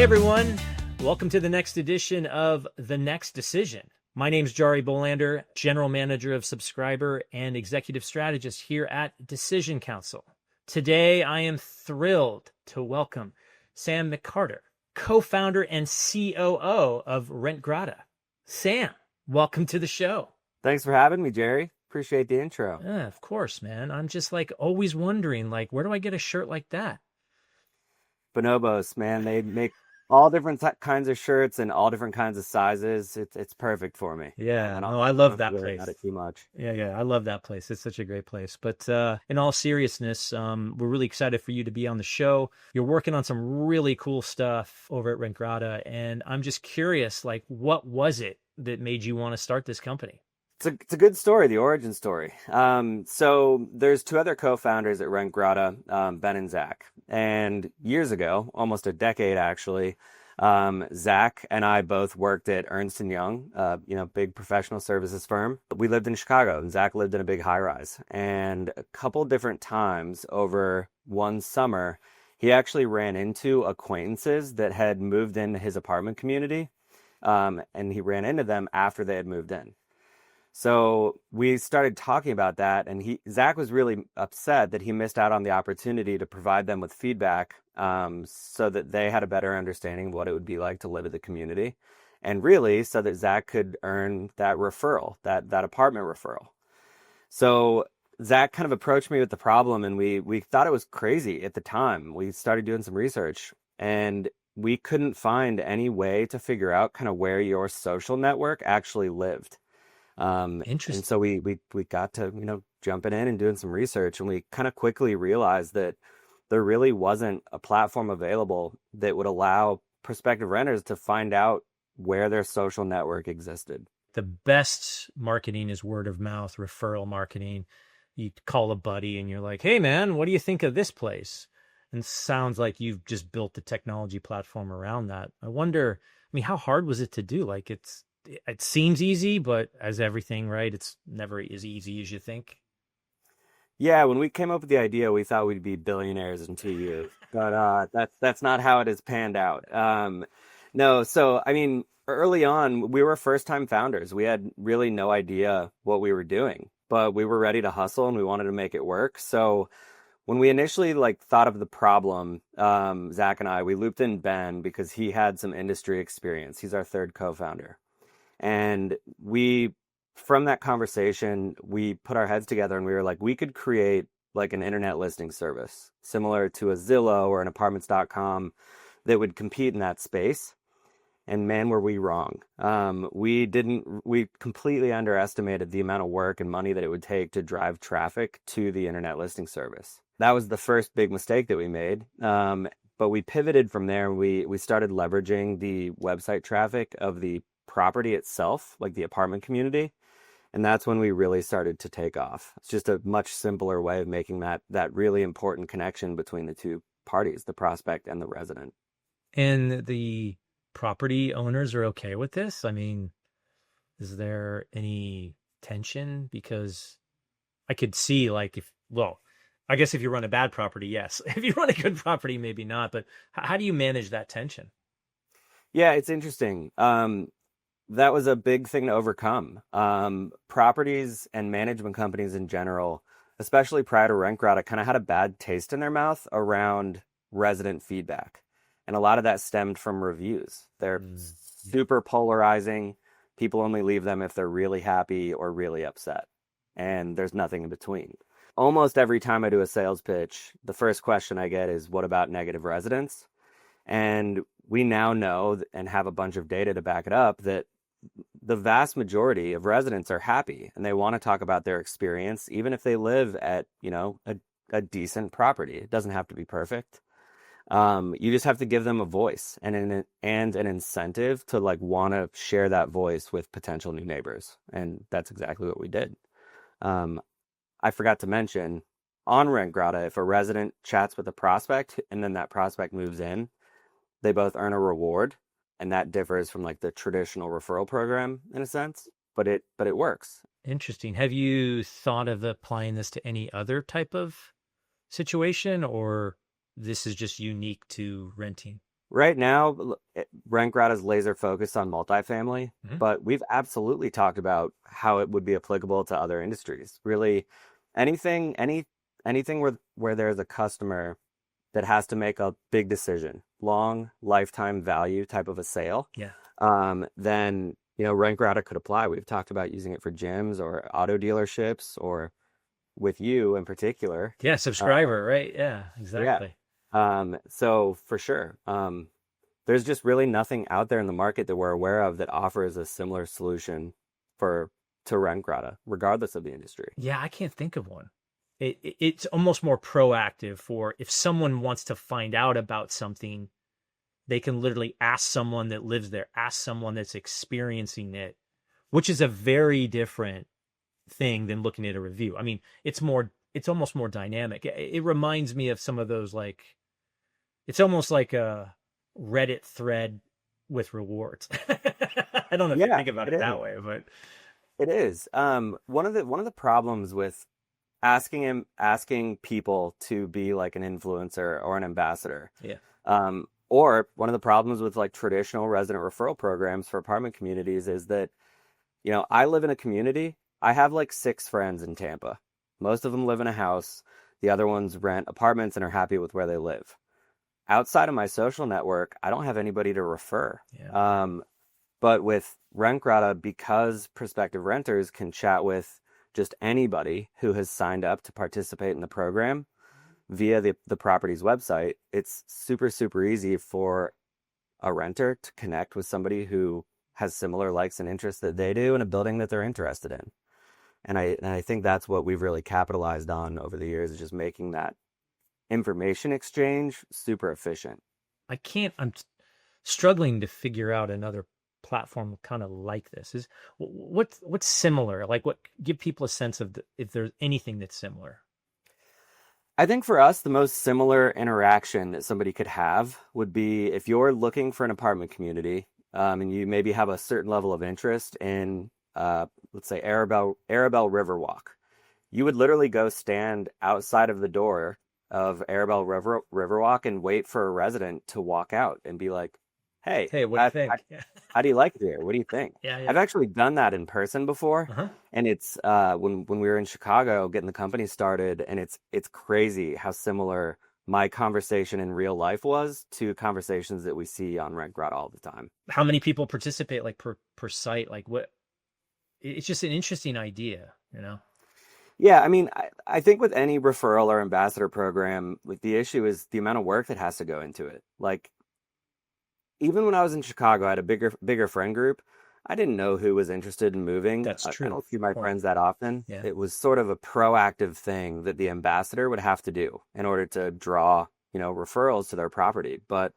Hey everyone, welcome to the next edition of The Next Decision. My name's Jarie Bolander, General Manager of Subscriber and Executive Strategist here at Decision Council. Today, I am thrilled to welcome Sam McArtor, co-founder and COO of Rentgrata. Sam, welcome to the show. Thanks for having me, Jarie. Appreciate the intro. Yeah, of course, man. I'm just always wondering, where do I get a shirt like that? Bonobos, man, they make all different kinds of shirts and all different kinds of sizes. It's perfect for me. Yeah, And no, I love that worry place. about it too much. Yeah, I love that place. It's such a great place. But in all seriousness, we're really excited for you to be on the show. You're working on some really cool stuff over at Rentgrata, and I'm just curious, what was it that made you want to start this company? It's a good story, the origin story. So there's two other co-founders at Rentgrata, Ben and Zach. And years ago, almost a decade actually, Zach and I both worked at Ernst & Young, big professional services firm. We lived in Chicago, and Zach lived in a big high-rise. And a couple different times over one summer, he actually ran into acquaintances that had moved into his apartment community, and he ran into them after they had moved in. So we started talking about that, and Zach was really upset that he missed out on the opportunity to provide them with feedback, so that they had a better understanding of what it would be like to live in the community, and really so that Zach could earn that referral, that apartment referral. So Zach kind of approached me with the problem, and we thought it was crazy at the time. We started doing some research, and we couldn't find any way to figure out kind of where your social network actually lived. Interesting. And so we got to, jumping in and doing some research, and we kind of quickly realized that there really wasn't a platform available that would allow prospective renters to find out where their social network existed. The best marketing is word of mouth, referral marketing. You call a buddy and you're like, hey man, what do you think of this place? And sounds like you've just built the technology platform around that. I wonder, how hard was it to do? It seems easy, but as everything, right, it's never as easy as you think. Yeah, when we came up with the idea, we thought we'd be billionaires in 2 years, but that's not how it has panned out. No, so early on, we were first-time founders. We had really no idea what we were doing, but we were ready to hustle and we wanted to make it work. So when we initially thought of the problem, Zach and I, we looped in Ben because he had some industry experience. He's our third co-founder. And from that conversation, we put our heads together and we were like, we could create an internet listing service similar to a Zillow or an apartments.com that would compete in that space. And man, were we wrong. We completely underestimated the amount of work and money that it would take to drive traffic to the internet listing service. That was the first big mistake that we made. But we pivoted from there. We started leveraging the website traffic of the property itself, like the apartment community. And that's when we really started to take off. It's just a much simpler way of making that really important connection between the two parties, the prospect and the resident. And the property owners are okay with this? Is there any tension? Because I could see I guess if you run a bad property, yes. If you run a good property, maybe not. But how do you manage that tension? Yeah, it's interesting. That was a big thing to overcome. Properties and management companies in general, especially prior to Rentgrata, kind of had a bad taste in their mouth around resident feedback. And a lot of that stemmed from reviews. They're super polarizing. People only leave them if they're really happy or really upset. And there's nothing in between. Almost every time I do a sales pitch, the first question I get is, what about negative residents? And we now know and have a bunch of data to back it up that the vast majority of residents are happy and they want to talk about their experience, even if they live at, a decent property. It doesn't have to be perfect. You just have to give them a voice and an incentive to want to share that voice with potential new neighbors. And that's exactly what we did. I forgot to mention on Rentgrata, if a resident chats with a prospect and then that prospect moves in, they both earn a reward. And that differs from the traditional referral program in a sense, but it works. Interesting. Have you thought of applying this to any other type of situation, or this is just unique to renting? Right now, Rentgrata is laser focused on multifamily, Mhm. but we've absolutely talked about how it would be applicable to other industries. Really, anything, anything where there's a customer that has to make a big decision, long lifetime value type of a sale, Yeah. then Rentgrata could apply. We've talked about using it for gyms or auto dealerships, or with you in particular. Yeah. Uh, Subscriber, right? Yeah, yeah. exactly. So for sure. There's just really nothing out there in the market that we're aware of that offers a similar solution for to Rentgrata, regardless of the industry. Yeah, I can't think of one. It's almost more proactive for if someone wants to find out about something, they can literally ask someone that lives there, ask someone that's experiencing it, which is a very different thing than looking at a review. I mean, it's almost more dynamic. It reminds me of some of those like, it's almost like a Reddit thread with rewards. I don't know if you Yeah, think about it it is. that way, but It is. One of the problems with asking people to be like an influencer or an ambassador, yeah, or one of the problems with like traditional resident referral programs for apartment communities is that, I live in a community. I have like 6 friends in Tampa. Most of them live in a house. The other ones rent apartments and are happy with where they live. Outside of my social network, I don't have anybody to refer. yeah. But with Rentgrata, because prospective renters can chat with just anybody who has signed up to participate in the program via the property's website, it's super, super easy for a renter to connect with somebody who has similar likes and interests that they do in a building that they're interested in. And I think that's what we've really capitalized on over the years, is just making that information exchange super efficient. I'm struggling to figure out another platform kind of like this. Is what's similar? Like what give people a sense of if there's anything that's similar. I think for us, the most similar interaction that somebody could have would be if you're looking for an apartment community, and you maybe have a certain level of interest in, let's say, Arabelle Riverwalk. You would literally go stand outside of the door of Riverwalk and wait for a resident to walk out and be like, "Hey, Hey, what do you how, think? Yeah, how do you like it here? What do you think?" yeah, yeah. I've actually done that in person before, Uh-huh. and it's when we were in Chicago getting the company started, and it's crazy how similar my conversation in real life was to conversations that we see on Rentgrata all the time. How many people participate like per site? Like what? It's just an interesting idea, you know. Yeah, I mean, I think with any referral or ambassador program, like the issue is the amount of work that has to go into it. Like even when I was in Chicago, I had a bigger friend group. I didn't know who was interested in moving. That's I true. don't see my Point. friends that often. Yeah. It was sort of a proactive thing that the ambassador would have to do in order to draw, referrals to their property. But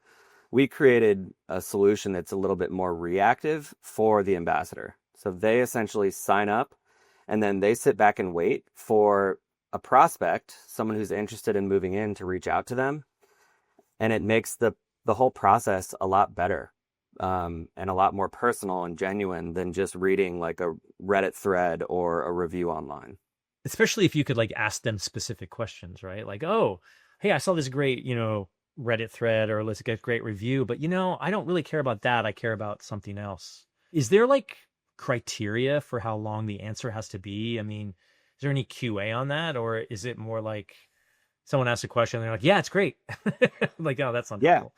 we created a solution that's a little bit more reactive for the ambassador. So they essentially sign up and then they sit back and wait for a prospect, someone who's interested in moving in, to reach out to them. And it makes the whole process a lot better, and a lot more personal and genuine than just reading like a Reddit thread or a review online. Especially if you could like ask them specific questions, right? Like, oh, hey, I saw this great, Reddit thread or let's get great review, but I don't really care about that. I care about something else. Is there like criteria for how long the answer has to be? I mean, is there any QA on that, or is it more like someone asks a question and they're like, yeah, it's great. Like, oh, that's not Yeah, helpful.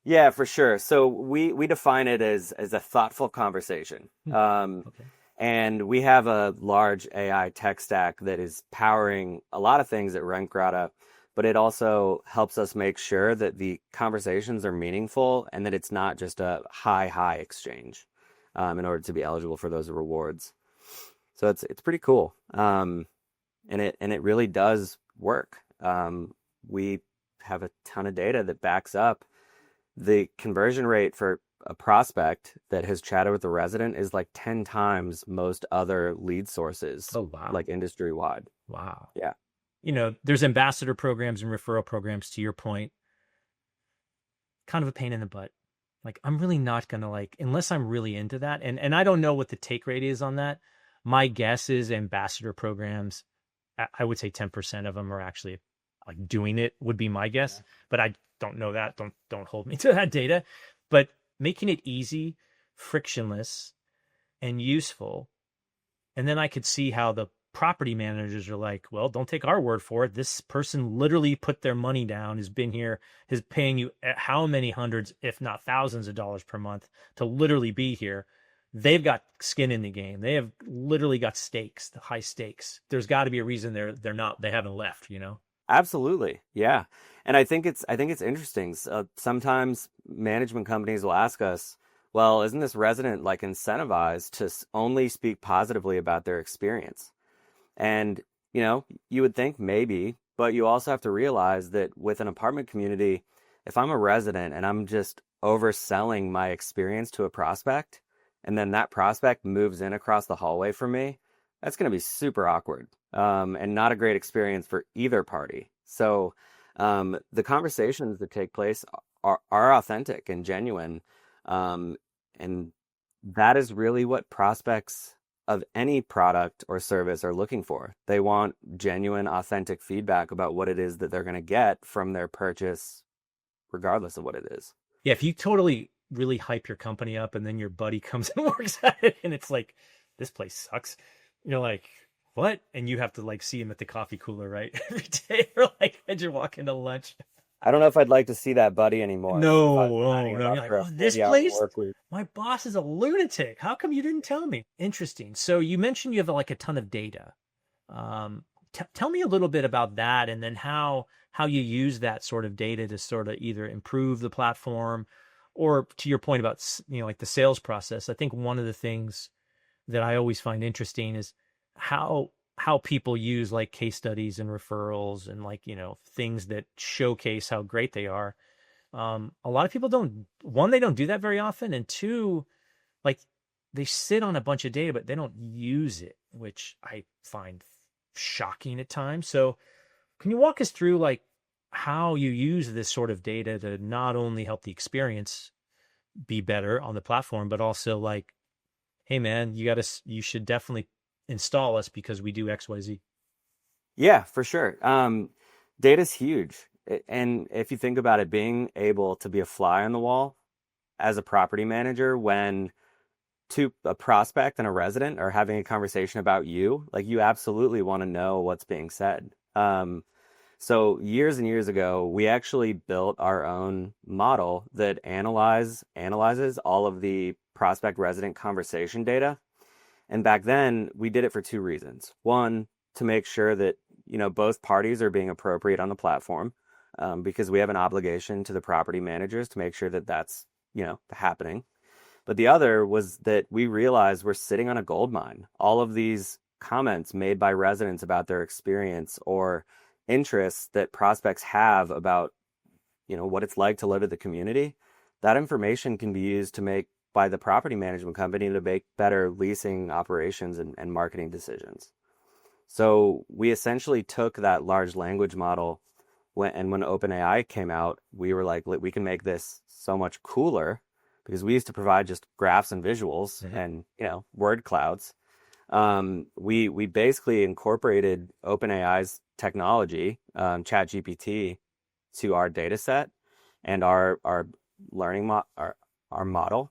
yeah, for sure. So we define it as a thoughtful conversation. Hmm. Okay. And we have a large AI tech stack that is powering a lot of things at Rentgrata, but it also helps us make sure that the conversations are meaningful and that it's not just a high exchange, in order to be eligible for those rewards. So it's pretty cool, and it really does work. We have a ton of data that backs up the conversion rate for a prospect that has chatted with a resident is like 10 times most other lead sources, Oh, wow. like industry wide. Wow. Yeah. There's ambassador programs and referral programs, to your point, kind of a pain in the butt. Like, I'm really not going to unless I'm really into that. And I don't know what the take rate is on that. My guess is ambassador programs, I would say 10% of them are actually like doing it would be my guess, but don't know that. Don't hold me to that data, but making it easy, frictionless, and useful. And then I could see how the property managers are like, well, don't take our word for it. This person literally put their money down, has been here, is paying you how many hundreds, if not thousands of dollars per month to literally be here. They've got skin in the game. They have literally got stakes, the high stakes. There's got to be a reason they haven't left, you know? Absolutely. Yeah. And I think it's interesting. Sometimes management companies will ask us, well, isn't this resident like incentivized to only speak positively about their experience? And, you would think maybe, but you also have to realize that with an apartment community, if I'm a resident and I'm just overselling my experience to a prospect, and then that prospect moves in across the hallway from me, that's going to be super awkward, and not a great experience for either party. So the conversations that take place are authentic and genuine. And that is really what prospects of any product or service are looking for. They want genuine, authentic feedback about what it is that they're going to get from their purchase, regardless of what it is. Yeah, if you totally really hype your company up and then your buddy comes and works at it and it's like, this place sucks. You're like, what? And you have to like see him at the coffee cooler, right? Every day, or like as you're walking to lunch. I don't know if I'd like to see that buddy anymore. No. You're like, For a oh, this 40-hour place? work week. My boss is a lunatic. How come you didn't tell me? Interesting. So you mentioned you have like a ton of data. Tell me a little bit about that, and then how you use that sort of data to sort of either improve the platform, or to your point about like the sales process. I think one of the things that I always find interesting is how people use like case studies and referrals and like things that showcase how great they are. A lot of people they don't do that very often, and two, like they sit on a bunch of data but they don't use it, which I find shocking at times. So can you walk us through like how you use this sort of data to not only help the experience be better on the platform, but also like, hey man, you should definitely install us because we do XYZ. Yeah, for sure. Data's huge. And if you think about it, being able to be a fly on the wall as a property manager when a prospect and a resident are having a conversation about you, like you absolutely want to know what's being said. So years and years ago, we actually built our own model that analyzes all of the prospect resident conversation data. And back then, we did it for two reasons. One, to make sure that both parties are being appropriate on the platform, because we have an obligation to the property managers to make sure that that's happening. But the other was that we realized we're sitting on a gold mine. All of these comments made by residents about their experience or interests that prospects have about what it's like to live in the community, that information can be used by the property management company to make better leasing operations and marketing decisions. So we essentially took that large language model when OpenAI came out, we were like, we can make this so much cooler, because we used to provide just graphs and visuals and word clouds. We basically incorporated OpenAI's technology, ChatGPT, to our data set and our learning our model.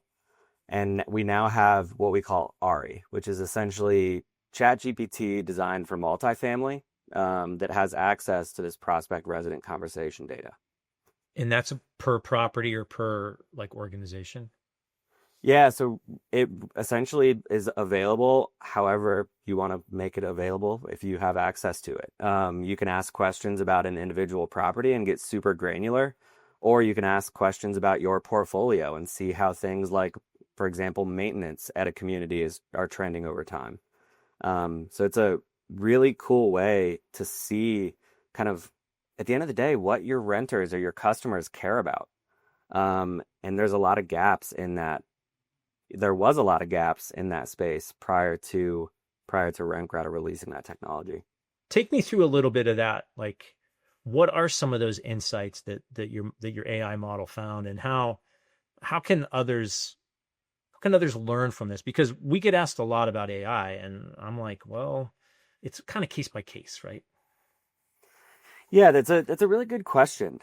And we now have what we call ARI, which is essentially ChatGPT designed for multifamily, that has access to this prospect resident conversation data. And that's per property or per like organization? Yeah, so it essentially is available however you want to make it available if you have access to it. You can ask questions about an individual property and get super granular, or you can ask questions about your portfolio and see how things like, for example, maintenance at a community are trending over time. So it's a really cool way to see kind of at the end of the day what your renters or your customers care about. And there's a lot of gaps in that. There was a lot of gaps in that space prior to Rentgrata releasing that technology. Take me through a little bit of that. Like, what are some of those insights that your AI model found, and how can others learn from this? Because we get asked a lot about AI, and I'm like, well, it's kind of case by case, right? Yeah, that's a really good question.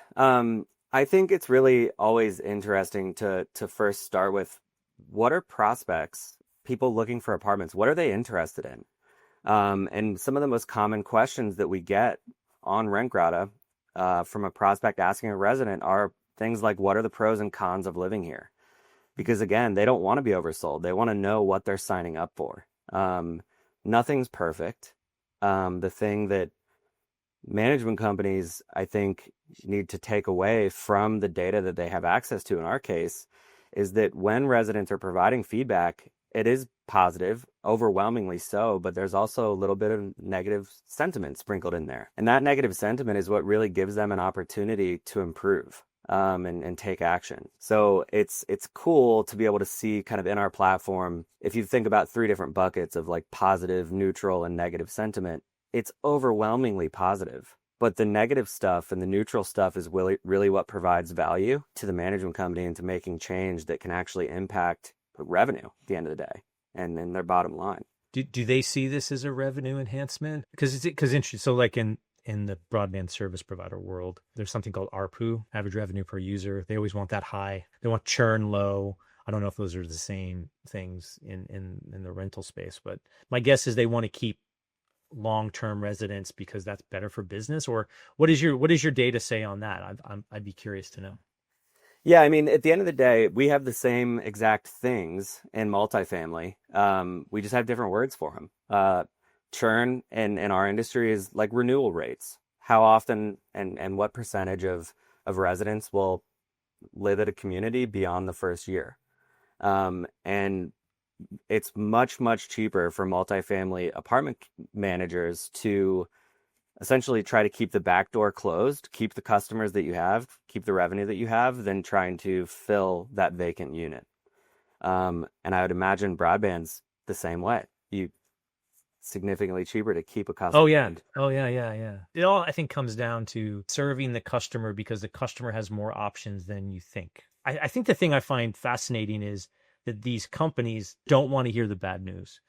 I think it's really always interesting to first start with what are prospects, people looking for apartments, what are they interested in? And some of the most common questions that we get on Rentgrata from a prospect asking a resident are things like, what are the pros and cons of living here? Because again, they don't want to be oversold. They want to know what they're signing up for. Nothing's perfect. The thing that management companies, I think, need to take away from the data that they have access to in our case is that when residents are providing feedback, it is positive, overwhelmingly so, but there's also a little bit of negative sentiment sprinkled in there. And that negative sentiment is what really gives them an opportunity to improve. And take action. So it's cool to be able to see kind of in our platform, if you think about three different buckets of like positive, neutral, and negative sentiment, it's overwhelmingly positive. But the negative stuff and the neutral stuff is really what provides value to the management company and to making change that can actually impact revenue at the end of the day and their bottom line. Do they see this as a revenue enhancement? Because interesting. So like in the broadband service provider world, there's something called ARPU, average revenue per user. They always want that high. They want churn low. I don't know if those are the same things in the rental space, but my guess is they want to keep long-term residents because that's better for business. Or what is your data say on that? I'd be curious to know. Yeah, I mean, at the end of the day, we have the same exact things in multifamily. We just have different words for them. Churn in our industry is like renewal rates. How often and what percentage of residents will live at a community beyond the first year? And it's much, much cheaper for multifamily apartment managers to essentially try to keep the back door closed, keep the customers that you have, keep the revenue that you have, than trying to fill that vacant unit. And I would imagine broadband's the same way. You significantly cheaper to keep a customer. Oh yeah. Oh yeah, yeah, yeah. It all, I think, comes down to serving the customer because the customer has more options than you think. I think the thing I find fascinating is that these companies don't want to hear the bad news,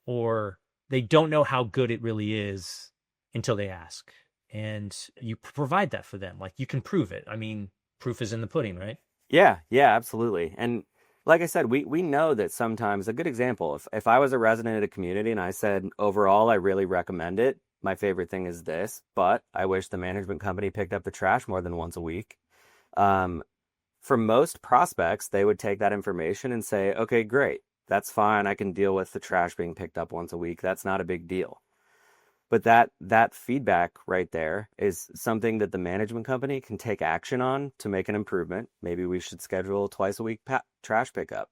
or they don't know how good it really is until they ask. And you provide that for them. Like, you can prove it. I mean, proof is in the pudding, right? Yeah, absolutely. And like I said, we know that sometimes a good example, if I was a resident at a community and I said, overall, I really recommend it. My favorite thing is this, but I wish the management company picked up the trash more than once a week. For most prospects, they would take that information and say, okay, great. That's fine. I can deal with the trash being picked up once a week. That's not a big deal. But that feedback right there is something that the management company can take action on to make an improvement. Maybe we should schedule twice a week trash pickup.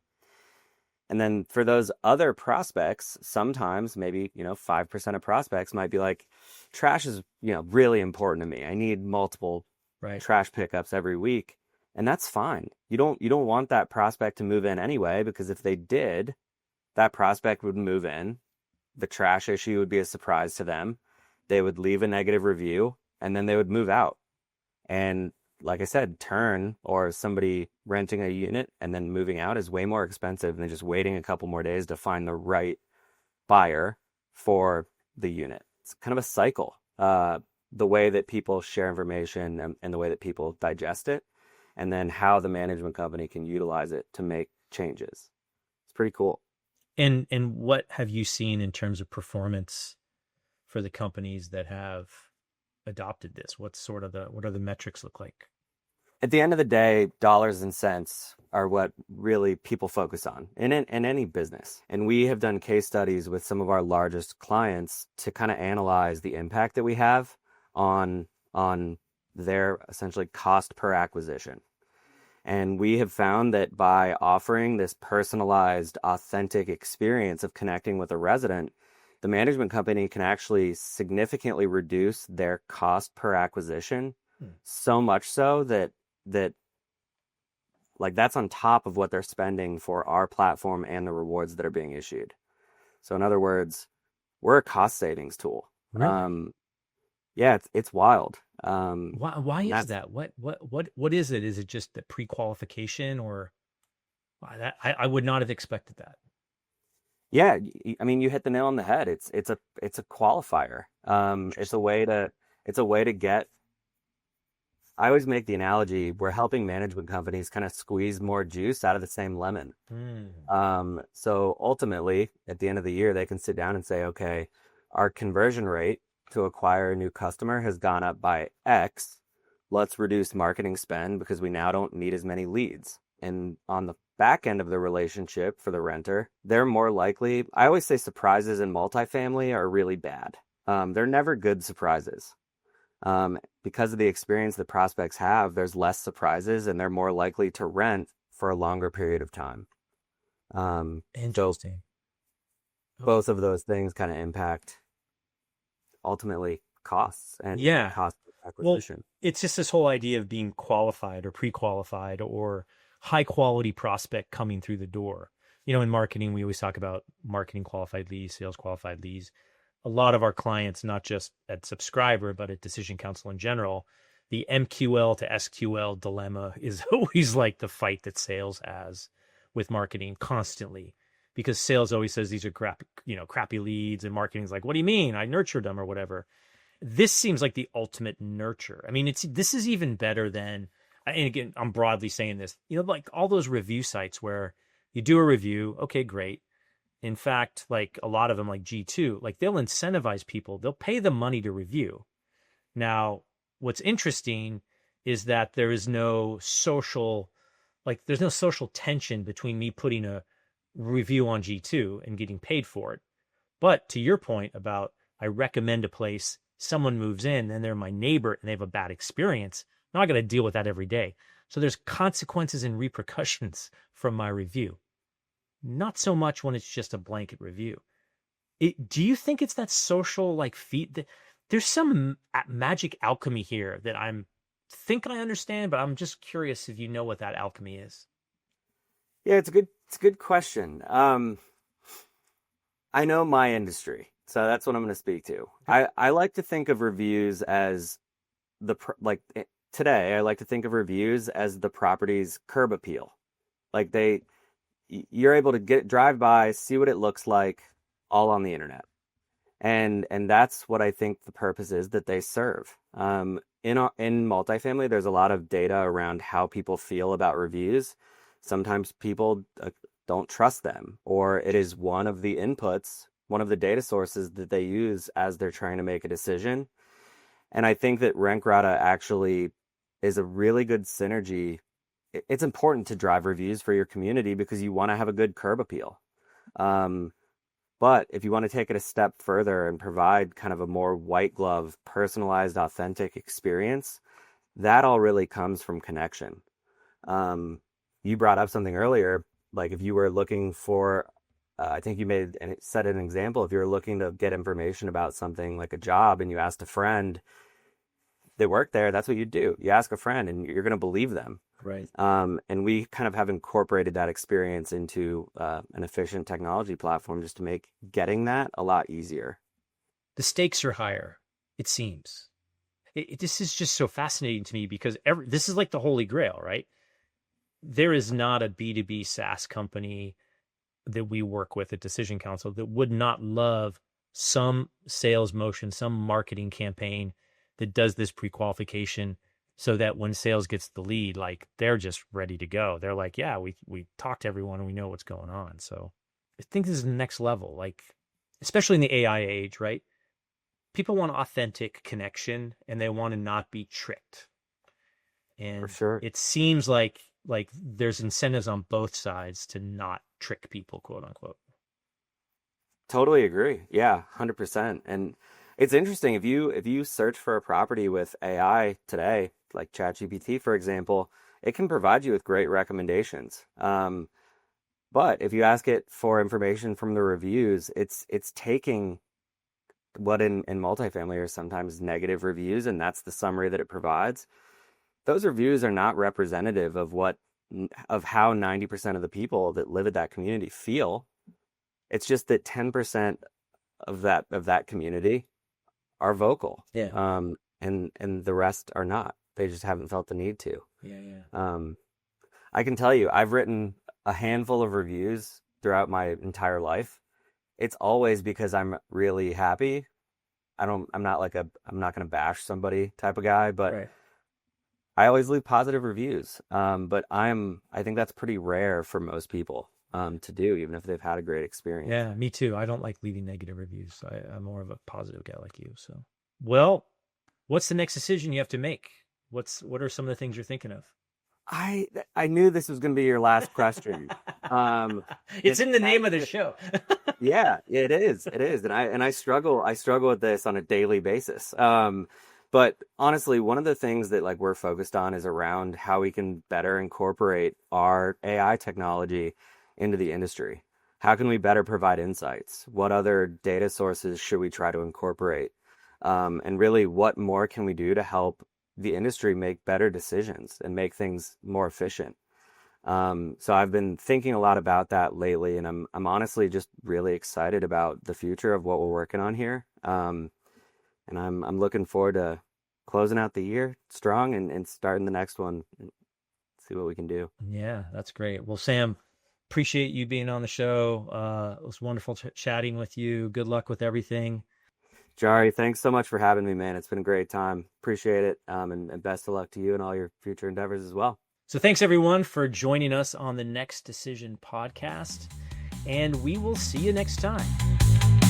And then for those other prospects, sometimes maybe, 5% of prospects might be like, trash is, really important to me. I need multiple trash pickups every week. And that's fine. You don't want that prospect to move in anyway, because if they did, that prospect would move in. The trash issue would be a surprise to them. They would leave a negative review and then they would move out. And like I said, turn or somebody renting a unit and then moving out is way more expensive than just waiting a couple more days to find the right buyer for the unit. It's kind of a cycle. The way that people share information and the way that people digest it, and then how the management company can utilize it to make changes. It's pretty cool. And what have you seen in terms of performance for the companies that have adopted this? What are the metrics look like? At the end of the day, dollars and cents are what really people focus on in any business. And we have done case studies with some of our largest clients to kind of analyze the impact that we have on their essentially cost per acquisition. And we have found that by offering this personalized, authentic experience of connecting with a resident, the management company can actually significantly reduce their cost per acquisition, so much so that like that's on top of what they're spending for our platform and the rewards that are being issued. So in other words, we're a cost savings tool. Really? Yeah, it's wild. Why is that? What is it? Is it just the pre-qualification, or I would not have expected that. Yeah, I mean, you hit the nail on the head. It's a qualifier. It's a way to get I always make the analogy, we're helping management companies kind of squeeze more juice out of the same lemon. Mm. So ultimately, at the end of the year, they can sit down and say, okay, our conversion rate to acquire a new customer has gone up by X. Let's reduce marketing spend because we now don't need as many leads. And on the back end of the relationship for the renter, they're more likely, I always say surprises in multifamily are really bad. They're never good surprises. Because of the experience that prospects have, there's less surprises and they're more likely to rent for a longer period of time. So Interesting. both of those things kind of impact ultimately costs and Yeah. cost of Well, acquisition. it's just this whole idea of being qualified or pre-qualified or high quality prospect coming through the door. In marketing, we always talk about marketing qualified leads, sales qualified leads. A lot of our clients, not just at Subscriber, but at Decision Council in general, the MQL to SQL dilemma is always like the fight that sales has with marketing constantly, because sales always says these are crappy leads, and marketing's like, what do you mean? I nurtured them or whatever. This seems like the ultimate nurture. I mean, this is even better than, and again, I'm broadly saying this, like all those review sites where you do a review, okay, great. In fact, like a lot of them, like G2, like they'll incentivize people, they'll pay them money to review. Now, what's interesting is that there's no social tension between me putting a review on G2 and getting paid for it. But to your point about, I recommend a place, someone moves in, and they're my neighbor and they have a bad experience. Now I got to deal with that every day. So there's consequences and repercussions from my review. Not so much when it's just a blanket review. Do you think it's that social like feat? There's some magic alchemy here that think I understand, but I'm just curious if you know what that alchemy is. Yeah, it's a good question. I know my industry, so that's what I'm going to speak to. I like to think of reviews as today, I like to think of reviews as the property's curb appeal. Like you're able to drive by, see what it looks like, all on the internet, and that's what I think the purpose is that they serve. In multifamily, there's a lot of data around how people feel about reviews. Sometimes people don't trust them, or it is one of the inputs, one of the data sources that they use as they're trying to make a decision. And I think that Rentgrata actually is a really good synergy. It's important to drive reviews for your community because you want to have a good curb appeal. But if you want to take it a step further and provide kind of a more white glove, personalized, authentic experience, that all really comes from connection. You brought up something earlier, like if you were looking for, I think you made and it set an example. If you're looking to get information about something like a job and you asked a friend that worked there, that's what you do. You ask a friend and you're going to believe them. Right. And we kind of have incorporated that experience into an efficient technology platform just to make getting that a lot easier. The stakes are higher, it seems. This is just so fascinating to me because this is like the holy grail, right? There is not a B2B SaaS company that we work with at Decision Council that would not love some sales motion, some marketing campaign that does this pre-qualification so that when sales gets the lead, like they're just ready to go. They're like, yeah, we talked to everyone and we know what's going on. So I think this is the next level, like, especially in the AI age, right? People want authentic connection and they want to not be tricked. For And sure. it seems like there's incentives on both sides to not trick people, quote unquote. Totally agree. Yeah, 100%. And it's interesting if you search for a property with AI today, like ChatGPT, for example, it can provide you with great recommendations. But if you ask it for information from the reviews, it's taking what in multifamily are sometimes negative reviews, and that's the summary that it provides. Those reviews are not representative of how 90% of the people that live at that community feel. It's just that 10% of that community are vocal. Yeah. And the rest are not. They just haven't felt the need to. Yeah. I can tell you, I've written a handful of reviews throughout my entire life. It's always because I'm really happy. I'm not going to bash somebody type of guy, but Right. I always leave positive reviews. But I think that's pretty rare for most people to do, even if they've had a great experience. Yeah, me too. I don't like leaving negative reviews. I'm more of a positive guy like you. So, well, what's the next decision you have to make? What are some of the things you're thinking of? I knew this was going to be your last question. Um, It's this in the name of the next, show. yeah, it is, and I struggle with this on a daily basis. But honestly, one of the things that like we're focused on is around how we can better incorporate our AI technology into the industry. How can we better provide insights? What other data sources should we try to incorporate? And really, what more can we do to help the industry make better decisions and make things more efficient? So I've been thinking a lot about that lately, and I'm honestly just really excited about the future of what we're working on here. And I'm looking forward to closing out the year strong and starting the next one and see what we can do. Yeah, that's great. Well, Sam, appreciate you being on the show. It was wonderful chatting with you. Good luck with everything. Jari, thanks so much for having me, man. It's been a great time. Appreciate it. And best of luck to you and all your future endeavors as well. So thanks everyone for joining us on the Next Decision podcast, and we will see you next time.